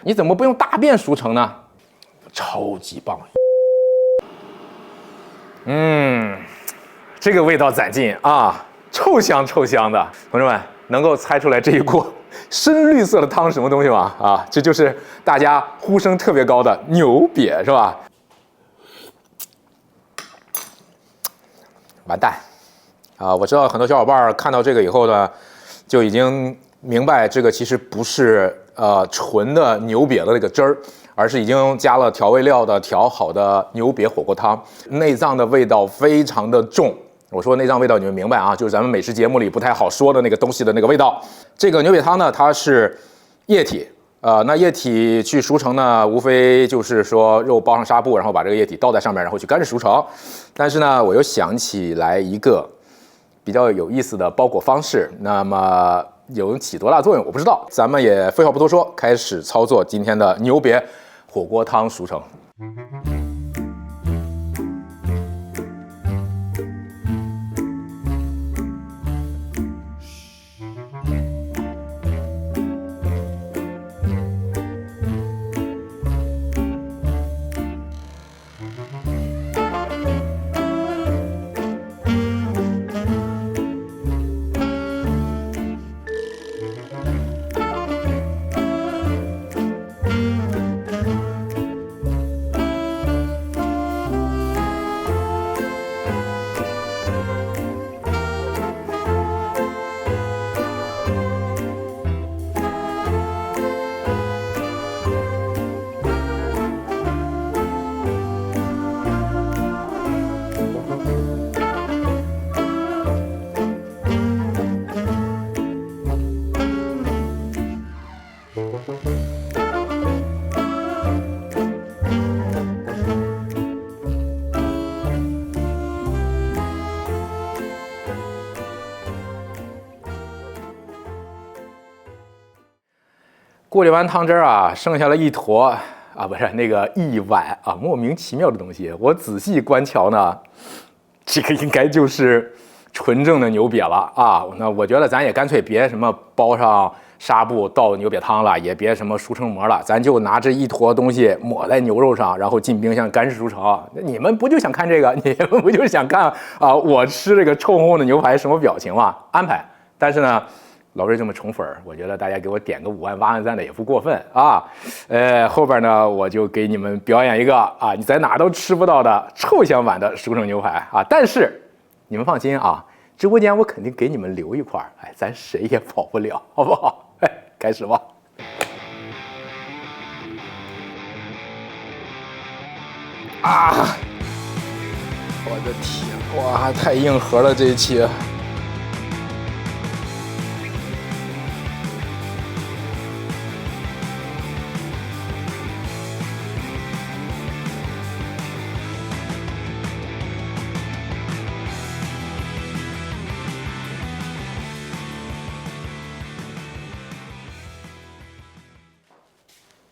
你怎么不用大便熟成呢？超级棒。这个味道攒劲啊，臭香臭香的。同志们，能够猜出来这一锅深绿色的汤什么东西吗？啊，这就是大家呼声特别高的牛瘪，是吧？完蛋啊！我知道很多小伙伴看到这个以后呢，就已经明白这个其实不是纯的牛瘪的那个汁儿，而是已经加了调味料的调好的牛瘪火锅汤，内脏的味道非常的重。我说内脏味道你们明白啊，就是咱们美食节目里不太好说的那个东西的那个味道。这个牛瘪汤呢，它是液体，那液体去熟成呢，无非就是说肉包上纱布，然后把这个液体倒在上面，然后去干式熟成。但是呢，我又想起来一个比较有意思的包裹方式，那么有起多大作用我不知道。咱们也废话不多说，开始操作今天的牛瘪火锅汤熟成。过滤完汤汁啊，剩下了一坨啊，不是那个一碗啊，莫名其妙的东西。我仔细观瞧呢，这个应该就是纯正的牛瘪了啊。那我觉得咱也干脆别什么包上纱布倒牛瘪汤了，也别什么熟成膜了，咱就拿这一坨东西抹在牛肉上，然后进冰箱干式熟成。你们不就想看这个？你们不就是想看啊？我吃这个臭烘烘的牛排什么表情吗？安排。但是呢，老瑞这么宠粉儿，我觉得大家给我点个5万8万赞的也不过分啊。后边呢，我就给你们表演一个啊，你在哪都吃不到的臭香版的熟成牛排啊。但是你们放心啊，直播间我肯定给你们留一块儿，哎，咱谁也跑不了，好不好？哎，开始吧。啊！我的天，哇，太硬核了这一期。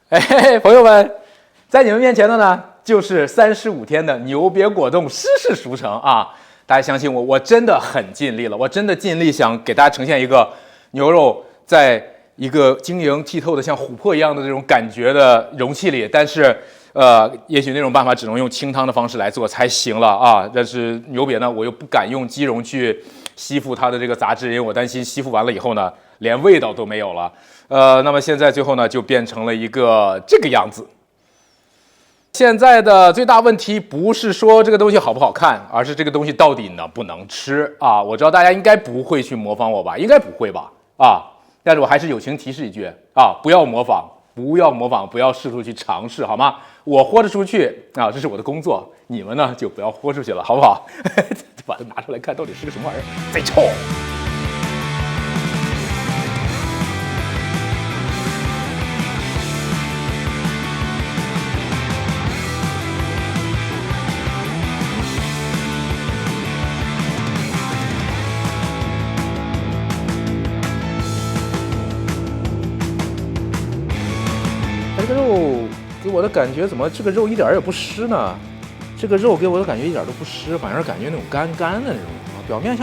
哎，朋友们，在你们面前的呢，就是35天的牛瘪果冻湿式熟成啊！大家相信我，我真的很尽力了，我真的尽力想给大家呈现一个牛肉在一个晶莹剔透的像琥珀一样的这种感觉的容器里，但是也许那种办法只能用清汤的方式来做才行了啊！但是牛瘪呢，我又不敢用鸡茸去吸附它的这个杂质，因为我担心吸附完了以后呢，连味道都没有了。那么现在最后呢，就变成了一个这个样子。现在的最大问题不是说这个东西好不好看，而是这个东西到底能不能吃啊？我知道大家应该不会去模仿我吧，应该不会吧？啊，但是我还是友情提示一句啊，不要模仿，不要模仿，不要试图去尝试，好吗？我豁得出去啊，这是我的工作，你们呢就不要豁出去了，好不好？把它拿出来看，到底是个什么玩意儿？贼臭！这个肉给我的感觉怎么这个肉一点也不湿呢？这个肉给我的感觉一点都不湿，反而感觉那种干干的那种，表面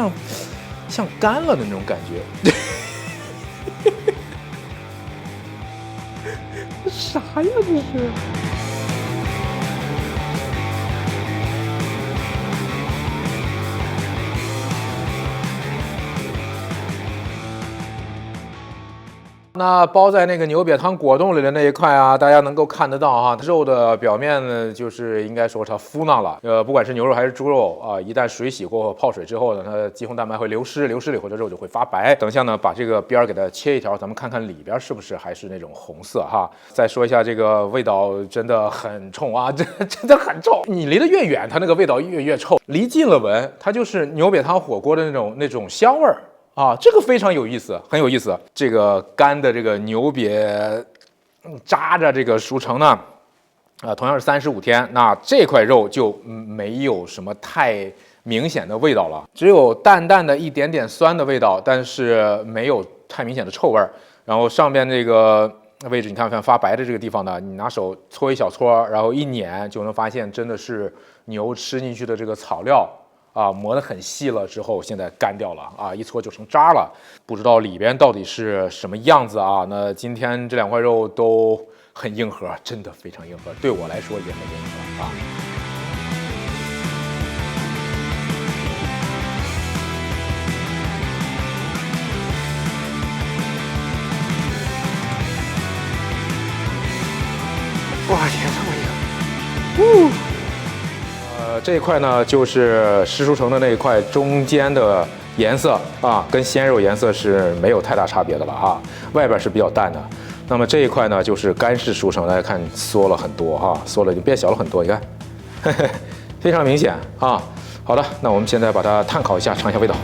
像干了的那种感觉。啥呀这是？那包在那个牛瘪汤果冻里的那一块啊，大家能够看得到哈，肉的表面呢，就是应该说它敷囊了。不管是牛肉还是猪肉啊，一旦水洗过后泡水之后呢，它肌红蛋白会流失，流失了以后，这肉就会发白。等一下呢，把这个边儿给它切一条，咱们看看里边是不是还是那种红色哈。再说一下，这个味道真的很冲啊，真的很冲。你离得越远，它那个味道越臭；离近了闻，它就是牛瘪汤火锅的那种香味儿。啊，这个非常有意思，很有意思。这个干的这个牛瘪扎着这个熟成呢，同样是35天，那这块肉就没有什么太明显的味道了，只有淡淡的一点点酸的味道，但是没有太明显的臭味儿。然后上边这个位置，你看发白的这个地方呢，你拿手搓一小撮，然后一碾就能发现，真的是牛吃进去的这个草料。啊，磨得很细了之后，现在干掉了啊，一搓就成渣了，不知道里边到底是什么样子啊？那今天这2块肉都很硬核，真的非常硬核，对我来说也很硬核啊。哇天，这么硬！这一块呢，就是湿熟成的那一块中间的颜色啊，跟鲜肉颜色是没有太大差别的了啊。外边是比较淡的。那么这一块呢，就是干式熟成，大家看缩了很多啊，缩了就变小了很多，你看，嘿嘿，非常明显啊。好的，那我们现在把它炭烤一下，尝一下味道。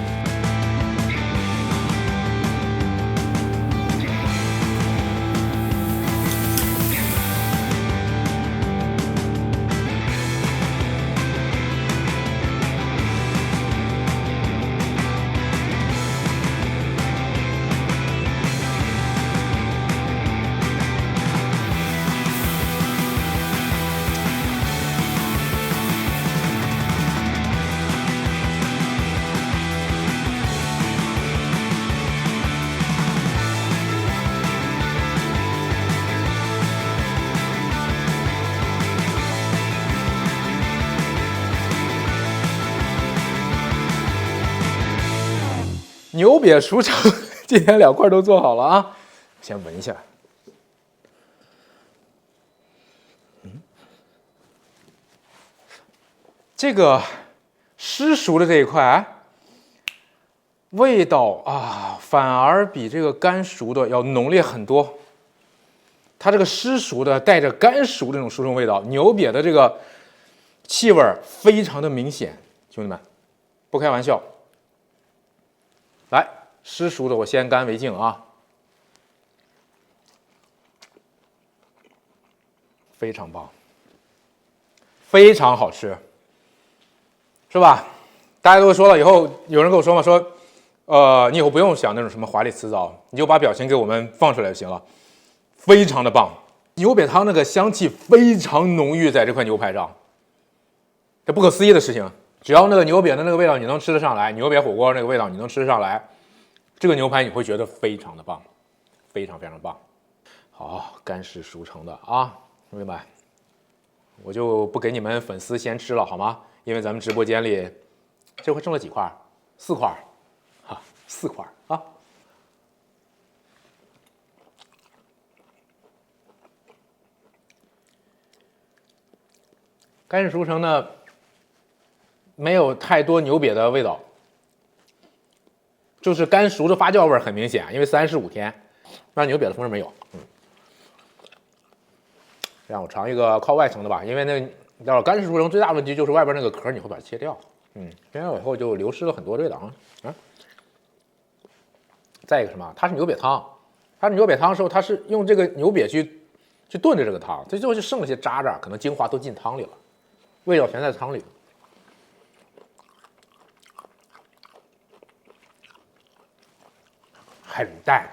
牛瘪熟成，今天2块都做好了啊，先闻一下。这个湿熟的这一块，味道啊，反而比这个干熟的要浓烈很多。它这个湿熟的带着干熟的那种熟成味道，牛瘪的这个气味非常的明显，兄弟们，不开玩笑。来，湿熟的我先干为敬啊，非常棒，非常好吃，是吧？大家都说了，以后有人跟我说嘛，说，你以后不用想那种什么华丽辞藻，你就把表情给我们放出来就行了，非常的棒。牛瘪汤那个香气非常浓郁，在这块牛排上，这不可思议的事情。只要那个牛瘪的那个味道你能吃得上来，牛瘪火锅那个味道你能吃得上来，这个牛排你会觉得非常的棒，非常非常棒。好，干式熟成的啊，兄弟们，我就不给你们粉丝先吃了好吗？因为咱们直播间里这回剩了几块？4块，哈，4块啊。干式熟成呢，没有太多牛瘪的味道，就是干熟的发酵味很明显，因为35天，那牛瘪的风味没有。让我尝一个靠外层的吧，因为那待会儿干式熟成最大的问题就是外边那个壳你会把它切掉，切掉以后就流失了很多味道啊。再一个什么，它是牛瘪汤，它是牛瘪汤的时候，它是用这个牛瘪去炖的这个汤，这最后就剩了些渣渣，可能精华都进汤里了，味道全在汤里。很淡，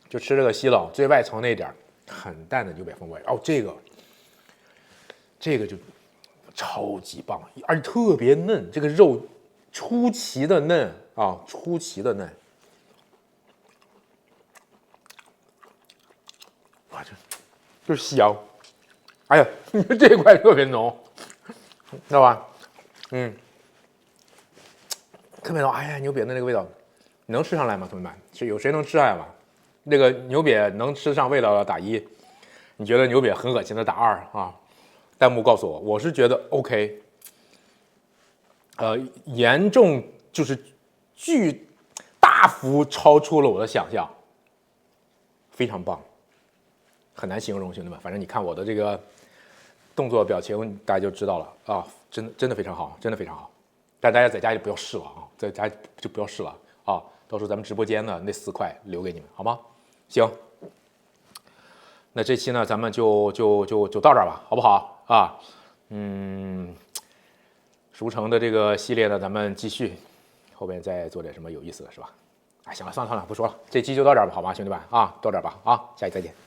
就吃这个西冷最外层那点很淡的牛瘪风味。哦，这个就超级棒，而且特别嫩，这个肉出奇的嫩啊，出奇的嫩。啊，就是香。哎呀，这一块特别浓，知道吧？特别浓。哎呀，牛瘪的那个味道，能吃上来吗，同学们？是有谁能吃上来吗？那个牛瘪能吃上味道的打1，你觉得牛瘪很恶心的打2啊？弹幕告诉我，我是觉得 OK。严重就是大幅超出了我的想象，非常棒，很难形容，兄弟们。反正你看我的这个动作表情，大家就知道了啊，真的非常好，真的非常好。但大家在家里不要试了啊，在家就不要试了啊，到时候咱们直播间的那4块留给你们，好吗？行，那这期呢，咱们就到这儿吧，好不好啊？熟成的这个系列呢，咱们继续，后边再做点什么有意思的，是吧？哎，行了，算了，不说了，这期就到这儿吧，好吗，兄弟们啊，到这儿吧啊，下期再见。